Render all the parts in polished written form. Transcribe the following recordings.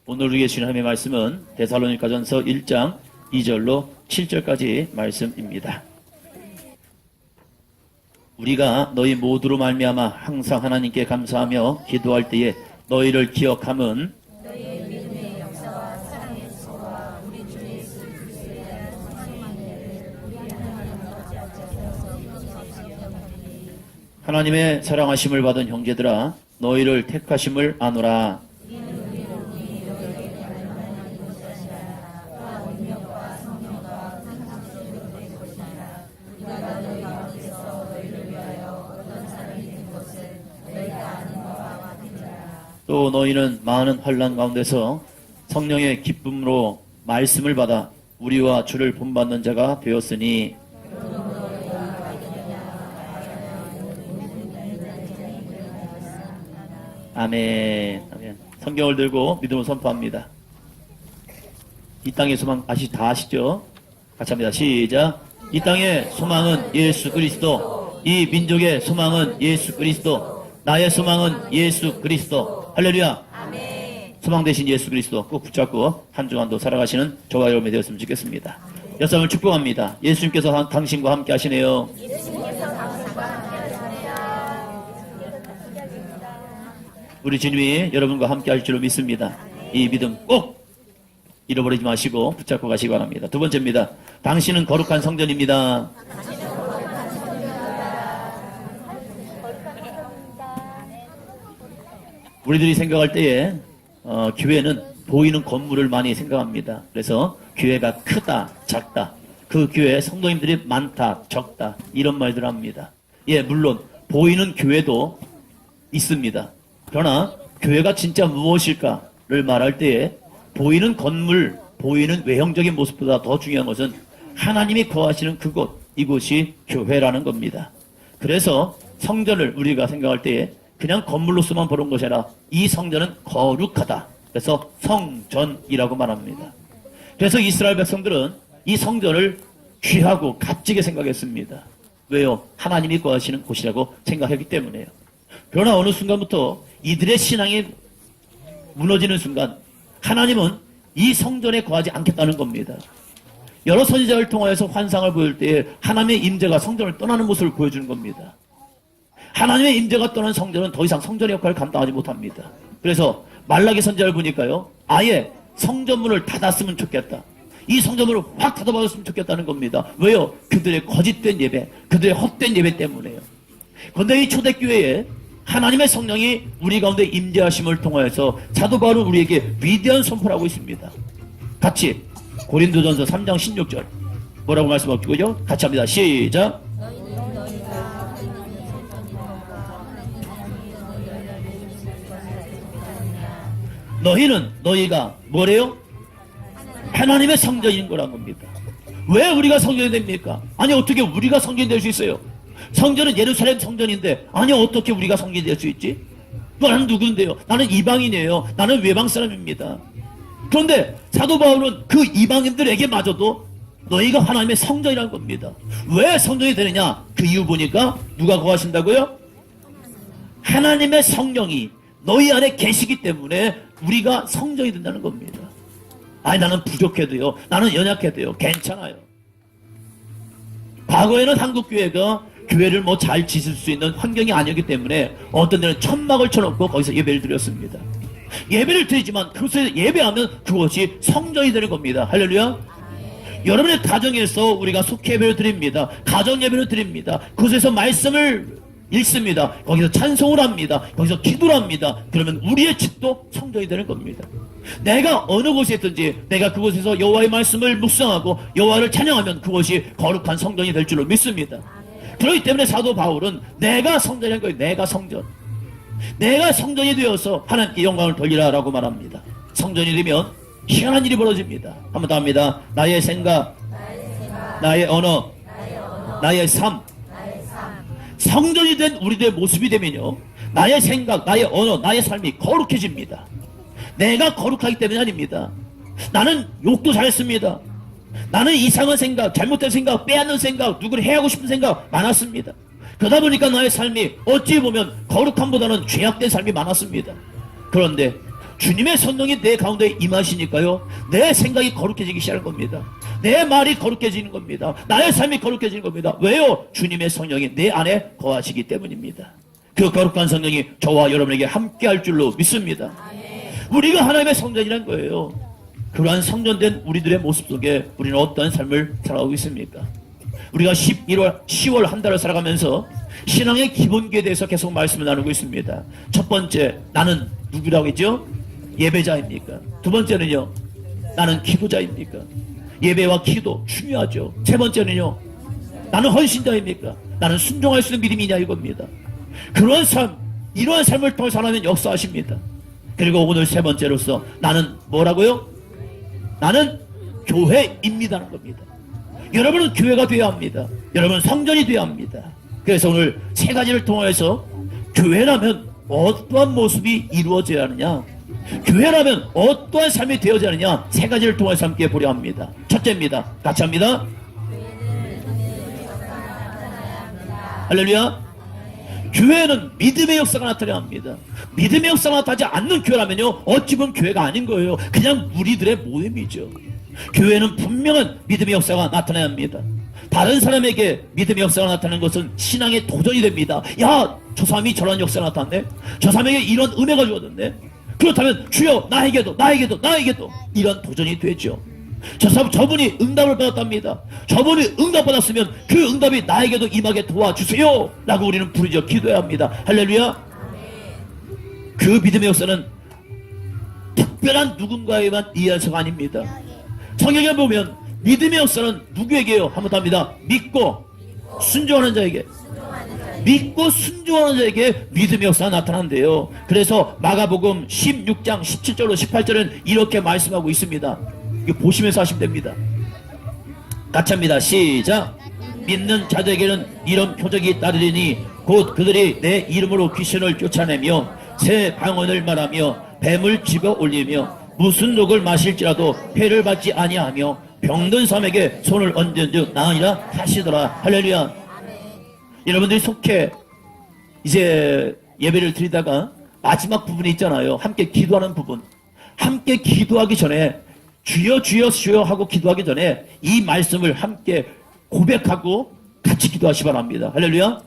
오늘 우리에게 주신 하나님의 말씀은 데살로니가전서 1장 2절로 7절까지 말씀입니다. 우리가 너희 모두로 말미암아 항상 하나님께 감사하며 기도할 때에 너희를 기억함은 너희의 믿음의 역사와 사랑의 수고와 우리 주 예수 그리스도에 대한 성령의 은혜를 우리 하나님 아버지 앞에서 기억하니 하나님의 사랑하심을 받은 형제들아 너희를 택하심을 아노라. 또 너희는 많은 환난 가운데서 성령의 기쁨으로 말씀을 받아 우리와 주를 본받는 자가 되었으니 아멘. 아멘. 성경을 들고 믿음을 선포합니다. 이 땅의 소망 다 아시죠? 같이 합니다. 시작. 이 땅의 소망은 예수 그리스도. 이 민족의 소망은 예수 그리스도. 나의 소망은 예수 그리스도. 할렐루야. 아멘. 소망 되신 예수 그리스도 꼭 붙잡고 한 주간도 살아가시는 저와 여러분이 되었으면 좋겠습니다. 여러분을 축복합니다. 예수님께서 당신과 함께 하시네요. 우리 주님이 여러분과 함께 할 줄로 믿습니다. 이 믿음 꼭 잃어버리지 마시고 붙잡고 가시기 바랍니다. 두 번째입니다. 당신은 거룩한 성전입니다. 우리들이 생각할 때에 교회는 보이는 건물을 많이 생각합니다. 그래서 교회가 크다, 작다, 그 교회에 성도님들이 많다, 적다 이런 말들을 합니다. 예, 물론 보이는 교회도 있습니다. 그러나 교회가 진짜 무엇일까를 말할 때에 보이는 건물, 보이는 외형적인 모습보다 더 중요한 것은 하나님이 거하시는 그곳, 이곳이 교회라는 겁니다. 그래서 성전을 우리가 생각할 때에 그냥 건물로서만 보는 것이 아니라 이 성전은 거룩하다. 그래서 성전이라고 말합니다. 그래서 이스라엘 백성들은 이 성전을 귀하고 값지게 생각했습니다. 왜요? 하나님이 거하시는 곳이라고 생각했기 때문에요. 그러나 어느 순간부터 이들의 신앙이 무너지는 순간 하나님은 이 성전에 거하지 않겠다는 겁니다. 여러 선지자를 통하여서 환상을 보일 때에 하나님의 임재가 성전을 떠나는 모습을 보여주는 겁니다. 하나님의 임재가 떠난 성전은 더 이상 성전의 역할을 감당하지 못합니다. 그래서 말라기 선지자를 보니까요, 아예 성전문을 닫았으면 좋겠다. 이 성전문을 확 닫아버렸으면 좋겠다는 겁니다. 왜요? 그들의 거짓된 예배, 그들의 헛된 예배 때문에요. 그런데 이 초대교회에 하나님의 성령이 우리 가운데 임재하심을 통하여서 사도 바울은 우리에게 위대한 선포를 하고 있습니다. 같이 고린도전서 3장 16절 뭐라고 말씀하시고요? 같이 합니다. 시작. 너희가 뭐래요? 하나님의 성전인 거란 겁니다. 왜 우리가 성전이 됩니까? 아니 어떻게 우리가 성전이 될 수 있어요? 성전은 예루살렘 성전인데 아니 어떻게 우리가 성전이 될 수 있지? 나는 누군데요? 나는 이방인이에요. 나는 외방 사람입니다. 그런데 사도 바울은 그 이방인들에게 마저도 너희가 하나님의 성전이라는 겁니다. 왜 성전이 되느냐? 그 이유 보니까 누가 거하신다고요? 하나님의 성령이 너희 안에 계시기 때문에 우리가 성전이 된다는 겁니다. 아니 나는 부족해도요, 나는 연약해도요, 괜찮아요. 과거에는 한국교회가 교회를 뭐 잘 지을 수 있는 환경이 아니었기 때문에 어떤 데는 천막을 쳐놓고 거기서 예배를 드렸습니다. 예배를 드리지만 그곳에 예배하면 그것이 성전이 되는 겁니다. 할렐루야. 여러분의 가정에서 우리가 속회 예배를 드립니다. 가정 예배를 드립니다. 그곳에서 말씀을 읽습니다. 거기서 찬송을 합니다. 거기서 기도를 합니다. 그러면 우리의 집도 성전이 되는 겁니다. 내가 어느 곳에 있든지 내가 그곳에서 여호와의 말씀을 묵상하고 여호와를 찬양하면 그것이 거룩한 성전이 될 줄로 믿습니다. 그렇기 때문에 사도 바울은 내가 성전인 거예요. 내가 성전. 내가 성전이 되어서 하나님께 영광을 돌리라라고 말합니다. 성전이 되면 희한한 일이 벌어집니다. 한 번 더 합니다. 나의 생각, 나의 언어, 나의 삶. 성전이 된 우리들의 모습이 되면요, 나의 생각, 나의 언어, 나의 삶이 거룩해집니다. 내가 거룩하기 때문이 아닙니다. 나는 욕도 잘했습니다. 나는 이상한 생각, 잘못된 생각, 빼앗는 생각, 누구를 해하고 싶은 생각 많았습니다. 그러다 보니까 나의 삶이 어찌 보면 거룩함보다는 죄악된 삶이 많았습니다. 그런데 주님의 성령이 내 가운데 임하시니까요, 내 생각이 거룩해지기 시작하는 겁니다. 내 말이 거룩해지는 겁니다. 나의 삶이 거룩해지는 겁니다. 왜요? 주님의 성령이 내 안에 거하시기 때문입니다. 그 거룩한 성령이 저와 여러분에게 함께 할 줄로 믿습니다. 우리가 하나님의 성전이란 거예요. 그러한 성전된 우리들의 모습 속에 우리는 어떠한 삶을 살아가고 있습니까? 우리가 10월 한 달을 살아가면서 신앙의 기본기에 대해서 계속 말씀을 나누고 있습니다. 첫 번째, 나는 누구라고 했죠? 예배자입니까? 두 번째는요, 나는 기도자입니까? 예배와 기도 중요하죠. 세 번째는요, 나는 헌신자입니까? 나는 순종할 수 있는 믿음이냐 이겁니다. 그러한 삶, 이러한 삶을 통해서 하나님은 역사하십니다. 그리고 오늘 세 번째로서 나는 뭐라고요? 나는 교회입니다는 겁니다. 여러분은 교회가 되어야 합니다. 여러분은 성전이 되어야 합니다. 그래서 오늘 세 가지를 통해서 교회라면 어떠한 모습이 이루어져야 하느냐, 교회라면 어떠한 삶이 되어져야 하느냐, 세 가지를 통해서 함께 보려 합니다. 첫째입니다. 같이 합니다. 할렐루야. 교회는 믿음의 역사가 나타나야 합니다. 믿음의 역사가 나타나지 않는 교회라면요, 어찌 보면 교회가 아닌 거예요. 그냥 무리들의 모임이죠. 교회는 분명한 믿음의 역사가 나타나야 합니다. 다른 사람에게 믿음의 역사가 나타나는 것은 신앙의 도전이 됩니다. 야, 저 사람이 저런 역사가 나타났네. 저 사람에게 이런 은혜가 주어졌네. 그렇다면 주여 나에게도 이런 도전이 되죠. 저분이 응답을 받았답니다. 저분이 응답받았으면 그 응답이 나에게도 임하게 도와주세요 라고 우리는 부르짖어 기도해야 합니다. 할렐루야. 그 믿음의 역사는 특별한 누군가에만 이해해서가 아닙니다. 성경에 보면 믿음의 역사는 누구에게요? 한번 더 합니다. 믿고 순종하는 자에게, 믿고 순종하는 자에게 믿음의 역사가 나타난대요. 그래서 마가복음 16장 17절로 18절은 이렇게 말씀하고 있습니다. 이거 보시면서 하시면 됩니다. 같이 합니다. 시작. 믿는 자들에게는 이런 표적이 따르리니 곧 그들이 내 이름으로 귀신을 쫓아내며 새 방언을 말하며 뱀을 집어 올리며 무슨 독을 마실지라도 해를 받지 아니하며 병든 사람에게 손을 얹은즉 나으리라 하시더라. 할렐루야. 여러분들이 속해 이제 예배를 드리다가 마지막 부분이 있잖아요. 함께 기도하는 부분. 함께 기도하기 전에 주여 주여 주여 하고 기도하기 전에 이 말씀을 함께 고백하고 같이 기도하시 바랍니다. 할렐루야.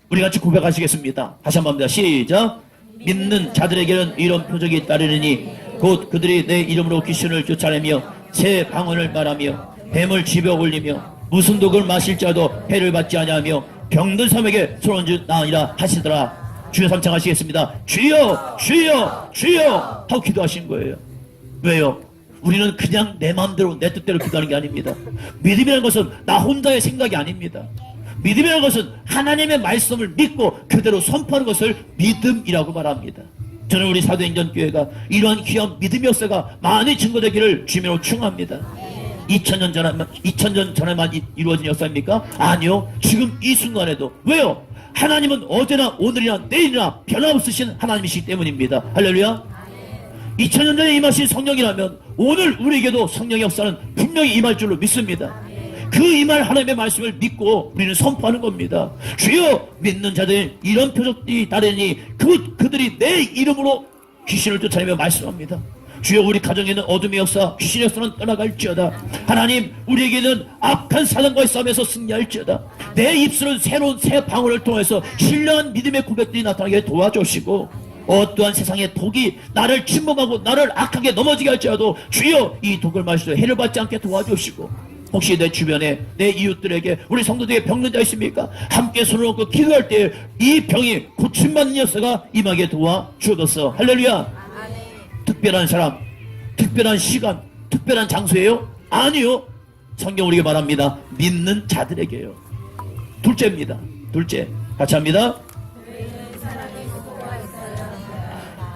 우리 같이 고백하시겠습니다. 다시 한번 합니다. 시작. 믿는 자들에게는 이런 표적이 따르느니 곧 그들이 내 이름으로 귀신을 쫓아내며 새 방언을 말하며 뱀을 집어 올리며 무슨 독을 마실지라도 해를 받지 아니하며 병든 사람에게 손얹은 나으리라 하시더라. 주여 삼창하시겠습니다. 주여 주여 주여 하고 기도하신 거예요. 왜요? 우리는 그냥 내 마음대로 내 뜻대로 기도하는 게 아닙니다. 믿음이라는 것은 나 혼자의 생각이 아닙니다. 믿음이라는 것은 하나님의 말씀을 믿고 그대로 선포하는 것을 믿음이라고 말합니다. 저는 우리 사도행전 교회가 이러한 귀한 믿음의 역사가 많이 증거되기를 주님으로 축원합니다. 2000년 전에만 이루어진 역사입니까? 아니요. 지금 이 순간에도. 왜요? 하나님은 어제나 오늘이나 내일이나 변함없으신 하나님이시기 때문입니다. 할렐루야. 2000년 전에 임하신 성령이라면 오늘 우리에게도 성령의 역사는 분명히 임할 줄로 믿습니다. 그 임할 하나님의 말씀을 믿고 우리는 선포하는 겁니다. 주여 믿는 자들 이런 표적이 따르니 그들이 내 이름으로 귀신을 쫓아내며 말씀합니다. 주여 우리 가정에 있는 어둠의 역사, 귀신의 역사는 떠나갈지어다. 하나님 우리에게는 악한 사단과의 싸움에서 승리할지어다. 내 입술은 새로운 새 방언을 통해서 신령한 믿음의 고백들이 나타나게 도와주시고 어떠한 세상의 독이 나를 침범하고 나를 악하게 넘어지게 할지라도 주여 이 독을 마시고 해를 받지 않게 도와주시고 혹시 내 주변에 내 이웃들에게 우리 성도들에게 병든 자 있습니까? 함께 손을 얹고 기도할 때 이 병이 고침받는 역사가 임하게 도와주옵소서. 할렐루야. 특별한 사람, 특별한 시간, 특별한 장소예요? 아니요. 성경 우리에게 말합니다. 믿는 자들에게요. 둘째입니다. 둘째. 같이 합니다.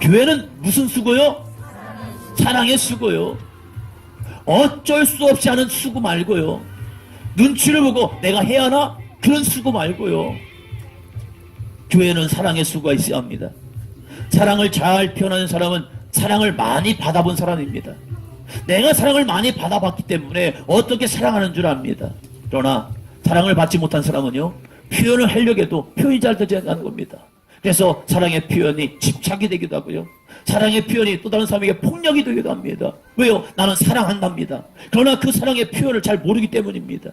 교회는 무슨 수고요? 사랑의 수고요. 어쩔 수 없이 하는 수고 말고요. 눈치를 보고 내가 해야 하나? 그런 수고 말고요. 교회는 사랑의 수고가 있어야 합니다. 사랑을 잘 표현하는 사람은 사랑을 많이 받아본 사람입니다. 내가 사랑을 많이 받아봤기 때문에 어떻게 사랑하는 줄 압니다. 그러나 사랑을 받지 못한 사람은요, 표현을 하려고 해도 표현이 잘 되지 않는 겁니다. 그래서 사랑의 표현이 집착이 되기도 하고요. 사랑의 표현이 또 다른 사람에게 폭력이 되기도 합니다. 왜요? 나는 사랑한답니다. 그러나 그 사랑의 표현을 잘 모르기 때문입니다.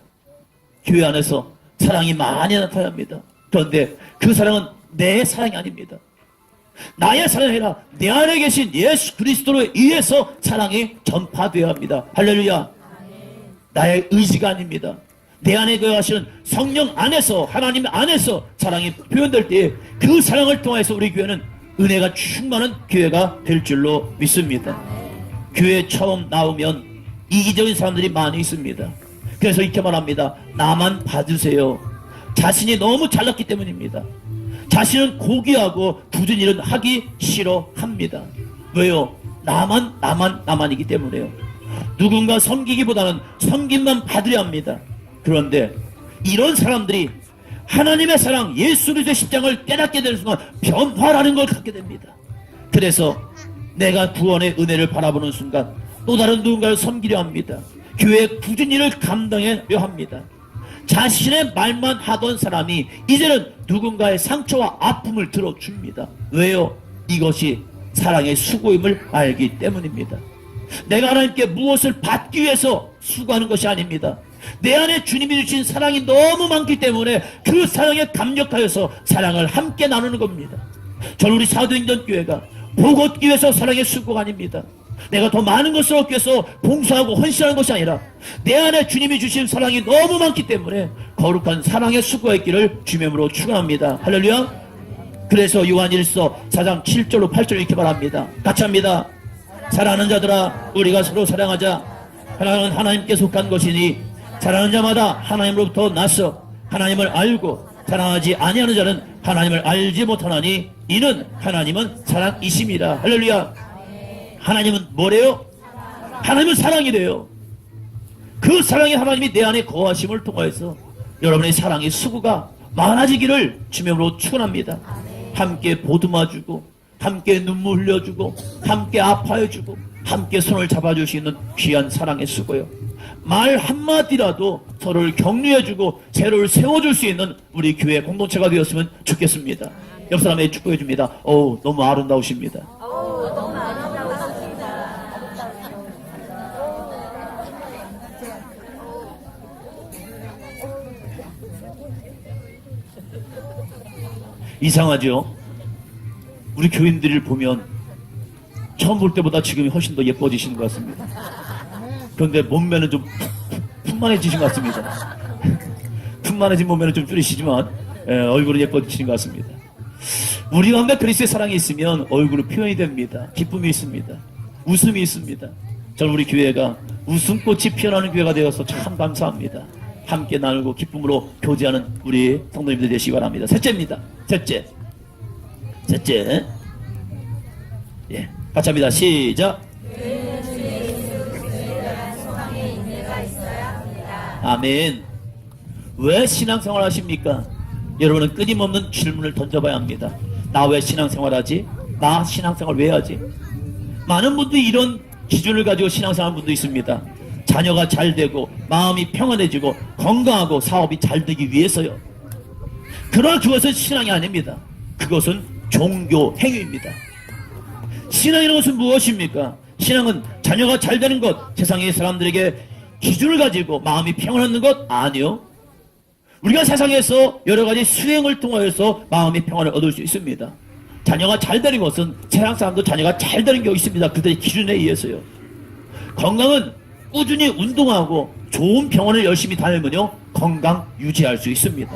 교회 안에서 사랑이 많이 나타납니다. 그런데 그 사랑은 내 사랑이 아닙니다. 나의 사랑이 아니라 내 안에 계신 예수 그리스도로 의해서 사랑이 전파되어야 합니다. 할렐루야. 나의 의지가 아닙니다. 내 안에 거하시는 성령 안에서, 하나님 안에서 사랑이 표현될 때 그 사랑을 통해서 우리 교회는 은혜가 충만한 교회가 될 줄로 믿습니다. 교회 처음 나오면 이기적인 사람들이 많이 있습니다. 그래서 이렇게 말합니다. 나만 봐주세요. 자신이 너무 잘났기 때문입니다. 자신은 고귀하고 굳은 일은 하기 싫어합니다. 왜요? 나만이기 때문에요. 누군가 섬기기보다는 섬김만 받으려 합니다. 그런데 이런 사람들이 하나님의 사랑, 예수 그리스도의 십자가를 깨닫게 되는 순간 변화라는 걸 갖게 됩니다. 그래서 내가 구원의 은혜를 바라보는 순간 또 다른 누군가를 섬기려 합니다. 교회의 굳은 일을 감당하려 합니다. 자신의 말만 하던 사람이 이제는 누군가의 상처와 아픔을 들어줍니다. 왜요? 이것이 사랑의 수고임을 알기 때문입니다. 내가 하나님께 무엇을 받기 위해서 수고하는 것이 아닙니다. 내 안에 주님이 주신 사랑이 너무 많기 때문에 그 사랑에 감격하여서 사랑을 함께 나누는 겁니다. 저는 우리 사도행전 교회가 복 얻기 위해서 사랑의 수고가 아닙니다. 내가 더 많은 것을 얻기 위해서 봉사하고 헌신하는 것이 아니라 내 안에 주님이 주신 사랑이 너무 많기 때문에 거룩한 사랑의 수고의 길을 주님으로 축원합니다. 할렐루야. 그래서 요한일서 4장 7절로 8절 이렇게 말합니다. 같이 합니다. 사랑하는 자들아 우리가 서로 사랑하자. 사랑은 하나님께 속한 것이니 사랑하는 자마다 하나님으로부터 나서 하나님을 알고 사랑하지 아니하는 자는 하나님을 알지 못하나니 이는 하나님은 사랑이심이라. 할렐루야. 하나님은 뭐래요? 하나님은 사랑이래요. 그 사랑의 하나님이 내 안에 거하심을 통하여서 여러분의 사랑의 수고가 많아지기를 주님으로 축원합니다. 함께 보듬어주고 함께 눈물 흘려주고 함께 아파해주고 함께 손을 잡아줄 수 있는 귀한 사랑의 수고요. 말 한마디라도 서로를 격려해주고 새로를 세워줄 수 있는 우리 교회 공동체가 되었으면 좋겠습니다. 옆 사람에게 축복해줍니다. 너무 아름다우십니다. 이상하죠? 우리 교인들을 보면 처음 볼 때보다 지금이 훨씬 더 예뻐지시는 것 같습니다. 그런데 몸매는 좀 풍만해지신 것 같습니다. 풍만해진 몸매는 좀 줄이시지만 얼굴은 예뻐지시는 것 같습니다. 우리 가운데 그리스도의 사랑이 있으면 얼굴은 표현이 됩니다. 기쁨이 있습니다. 웃음이 있습니다. 저는 우리 교회가 웃음꽃이 피어나는 교회가 되어서 참 감사합니다. 함께 나누고 기쁨으로 교제하는 우리 성도님들 되시기 바랍니다. 셋째입니다. 셋째. 예, 같이 합니다. 시작. 아멘. 왜 신앙생활 하십니까? 여러분은 끊임없는 질문을 던져봐야 합니다. 나 왜 신앙생활 하지? 나 신앙생활 왜 하지? 많은 분들이 이런 기준을 가지고 신앙생활 하는 분도 있습니다. 자녀가 잘 되고 마음이 평안해지고 건강하고 사업이 잘 되기 위해서요. 그러나 그것은 신앙이 아닙니다. 그것은 종교 행위입니다. 신앙이라는 것은 무엇입니까? 신앙은 자녀가 잘 되는 것, 세상의 사람들에게 기준을 가지고 마음이 평안한 것 아니요. 우리가 세상에서 여러 가지 수행을 통하여서 마음의 평안을 얻을 수 있습니다. 자녀가 잘 되는 것은 세상 사람도 자녀가 잘 되는 게 있습니다. 그들의 기준에 의해서요. 건강은 꾸준히 운동하고 좋은 병원을 열심히 다니면요 건강 유지할 수 있습니다.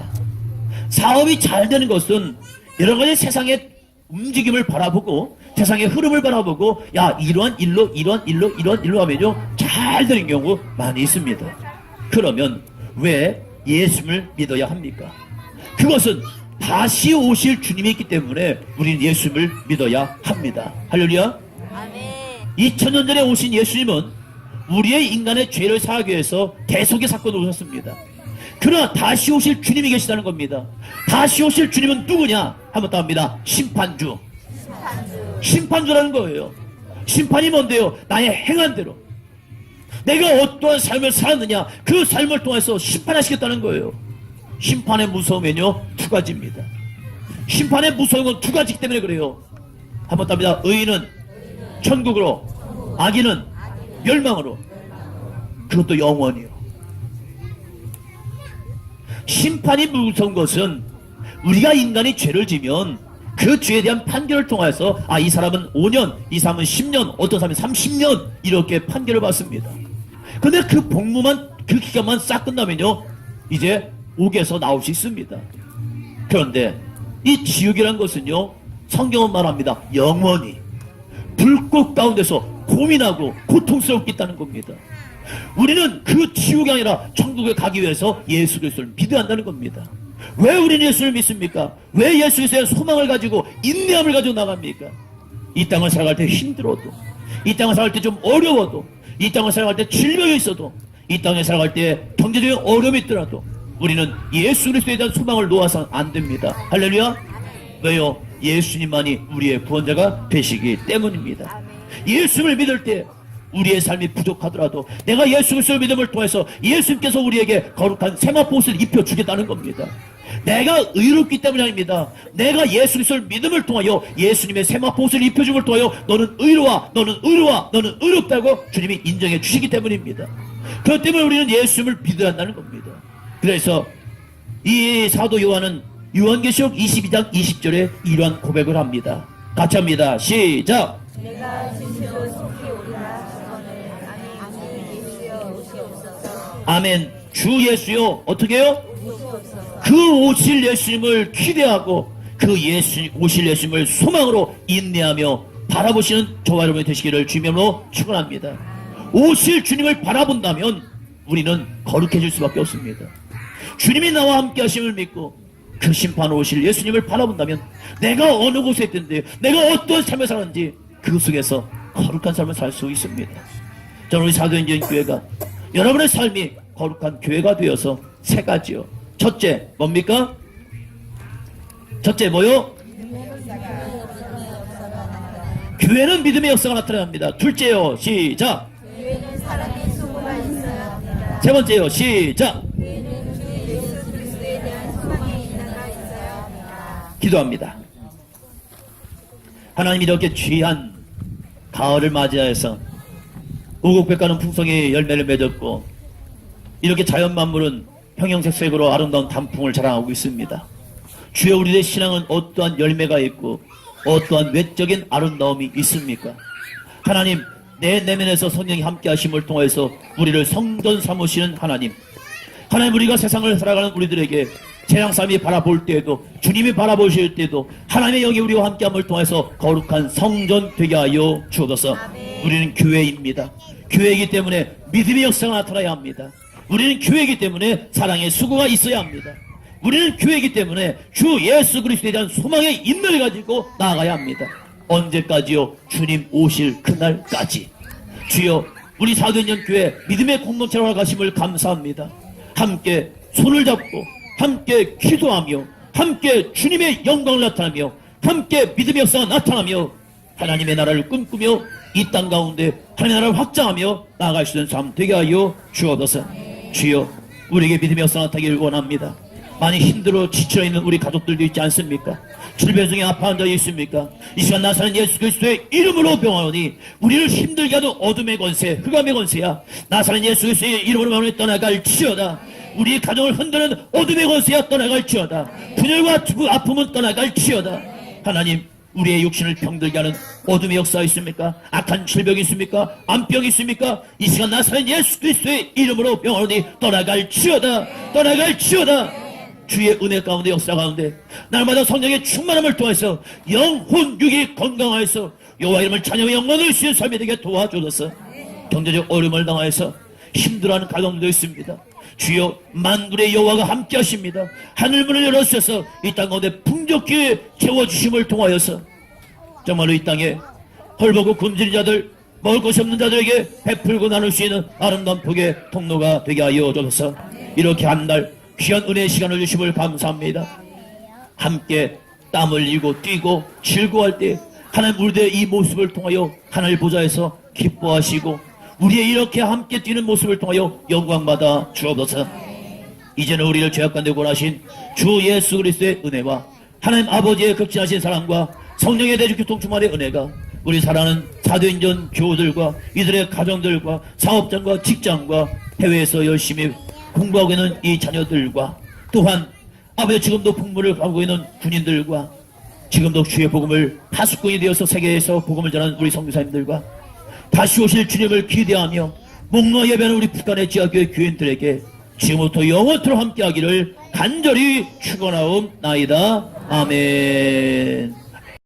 사업이 잘 되는 것은 여러 가지 세상의 움직임을 바라보고 세상의 흐름을 바라보고 이러한 일로 하면요 잘 되는 경우 많이 있습니다. 그러면 왜 예수를 믿어야 합니까? 그것은 다시 오실 주님이 있기 때문에 우리는 예수를 믿어야 합니다. 할렐루야. 2000년 전에 오신 예수님은 우리의 인간의 죄를 사하기 위해서 대속의 사건을 오셨습니다. 그러나 다시 오실 주님이 계시다는 겁니다. 다시 오실 주님은 누구냐? 한번 더 합니다. 심판주라는 거예요. 심판이 뭔데요? 나의 행한 대로 내가 어떠한 삶을 살았느냐 그 삶을 통해서 심판하시겠다는 거예요. 심판의 무서움은요 두 가지입니다. 심판의 무서운 건 두 가지 때문에 그래요. 한번 답니다. 의인은 천국으로, 악인은 멸망으로. 그것도 영원히요. 심판이 무서운 것은 우리가 인간이 죄를 지면 그 죄에 대한 판결을 통해서 이 사람은 5년, 이 사람은 10년, 어떤 사람은 30년 이렇게 판결을 받습니다. 근데 그 복무만, 그 기간만 싹 끝나면요, 이제 옥에서 나올 수 있습니다. 그런데 이 지옥이란 것은요, 성경은 말합니다. 영원히 불꽃 가운데서 고민하고 고통스럽게 있다는 겁니다. 우리는 그 지옥이 아니라 천국에 가기 위해서 예수 그리스도를 믿어야 한다는 겁니다. 왜 우리는 예수를 믿습니까? 왜 예수 그리스도의 소망을 가지고 인내함을 가지고 나갑니까? 이 땅을 살아갈 때 힘들어도, 이 땅을 살아갈 때 좀 어려워도, 이 땅을 살아갈 때 질병이 있어도, 이 땅에 살아갈 때 경제적인 어려움이 있더라도 우리는 예수 그리스도에 대한 소망을 놓아서는 안 됩니다. 할렐루야. 왜요? 예수님만이 우리의 구원자가 되시기 때문입니다. 예수를 믿을 때 우리의 삶이 부족하더라도 내가 예수 그리스도의 믿음을 통해서 예수님께서 우리에게 거룩한 세마포옷을 입혀주겠다는 겁니다. 내가 의롭기 때문이 아닙니다. 내가 예수 그리스도의 믿음을 통하여 예수님의 세마포옷을 입혀줌을 통하여 너는 의로와, 너는 의로와, 너는 의롭다고 주님이 인정해 주시기 때문입니다. 그렇기 때문에 우리는 예수님을 믿어야 한다는 겁니다. 그래서 이 사도 요한은 요한계시록 22장 20절에 이러한 고백을 합니다. 같이 합니다. 시작. 내가 진실로 속히 오리라 주거늘 아멘 예수여 오시옵소서. 아멘. 주 예수요. 어떻게 해요? 오시옵소서. 그 오실 예수님을 기대하고 그 오실 예수님을 소망으로 인내하며 바라보시는 저와 여러분이 되시기를 주님으로 축원합니다. 오실 주님을 바라본다면 우리는 거룩해질 수밖에 없습니다. 주님이 나와 함께 하심을 믿고 그 심판 오실 예수님을 바라본다면 내가 어느 곳에 있든지 내가 어떤 삶을 살았는지 그 속에서 거룩한 삶을 살 수 있습니다. 저는 우리 사도행전 교회가 여러분의 삶이 거룩한 교회가 되어서 세 가지요. 첫째 뭡니까? 첫째 뭐요? 교회는 믿음의 역사가 나타나야 합니다. 둘째요. 시작. 교회는 사람의 수고가 있어야 합니다. 세 번째요. 시작. 교회는 주 예수 그리스도에 대한 소망의 인내가 있어야 합니다. 기도합니다. 하나님 이렇게 귀한 가을을 맞이하여서 우국백과는 풍성히 열매를 맺었고 이렇게 자연 만물은 형형색색으로 아름다운 단풍을 자랑하고 있습니다. 주여 우리의 신앙은 어떠한 열매가 있고 어떠한 외적인 아름다움이 있습니까? 하나님 내 내면에서 성령이 함께 하심을 통해서 우리를 성전 삼으시는 하나님 우리가 세상을 살아가는 우리들에게 세상사람이 바라볼 때에도 주님이 바라보실 때에도 하나님의 영이 우리와 함께함을 통해서 거룩한 성전 되게 하여 주옵소서. 우리는 교회입니다. 교회이기 때문에 믿음의 역사가 나타나야 합니다. 우리는 교회이기 때문에 사랑의 수고가 있어야 합니다. 우리는 교회이기 때문에 주 예수 그리스도에 대한 소망의 인내를 가지고 나아가야 합니다. 언제까지요? 주님 오실 그날까지. 주여 우리 사도행전 교회 믿음의 공동체로 가심을 감사합니다. 함께 손을 잡고 함께 기도하며 함께 주님의 영광을 나타나며 함께 믿음의 역사가 나타나며 하나님의 나라를 꿈꾸며 이 땅 가운데 하나님의 나라를 확장하며 나아갈 수 있는 삶 되게 하여 주옵소서. 주여 우리에게 믿음의 역사가 나타나기를 원합니다. 많이 힘들어 지쳐있는 우리 가족들도 있지 않습니까? 질병 중에 아파한 자 있습니까? 이 시간 나사는 예수 그리스도의 이름으로 병하오니 우리를 힘들게 하는 어둠의 권세 흑암의 권세야 나사는 예수 그리스도의 이름으로 병하오니 떠나갈지어다. 우리 가정을 흔드는 어둠의 권세야 떠나갈지어다. 분열과 아픔은 떠나갈지어다. 하나님 우리의 육신을 병들게 하는 어둠의 역사 있습니까? 악한 질병이 있습니까? 암병이 있습니까? 이 시간 나사는 예수 그리스도의 이름으로 병하오니 떠나갈지어다. 떠나갈지어다. 주의 은혜 가운데 역사 가운데 날마다 성령의 충만함을 통해서 영혼 육이 건강하여서 여호와 이름을 찬양하며 영광을 주시는 삶이 되게 도와주셔서 경제적 어려움을 당하여서 힘들어하는 가정들도 있습니다. 주여 만군의 여호와가 함께 하십니다. 하늘문을 열어주셔서 이 땅 가운데 풍족히 채워주심을 통하여서 정말로 이 땅에 헐벗고 굶주린 자들 먹을 것이 없는 자들에게 베풀고 나눌 수 있는 아름다운 복의 통로가 되게 하여 주셔서 이렇게 한 날 귀한 은혜의 시간을 주심을 감사합니다. 함께 땀 흘리고 뛰고 즐거워할 때 하나님 우리들의 이 모습을 통하여 하늘 보좌에서 기뻐하시고 우리의 이렇게 함께 뛰는 모습을 통하여 영광받아 주옵소서. 이제는 우리를 죄악 가운데 구원하신 주 예수 그리스도의 은혜와 하나님 아버지의 극진하신 사랑과 성령의 대주교통 충만의 은혜가 우리 사랑하는 사도인전 교우들과 이들의 가정들과 사업장과 직장과 해외에서 열심히 공부하고 있는 이 자녀들과 또한 아버지 지금도 복무를 하고 있는 군인들과 지금도 주의 복음을 파수꾼이 되어서 세계에서 복음을 전하는 우리 선교사님들과 다시 오실 주님을 기대하며 목로 예배하는 우리 북한의 지하교회 교인들에게 지금부터 영원토록 함께하기를 간절히 축원하옵나이다. 아멘.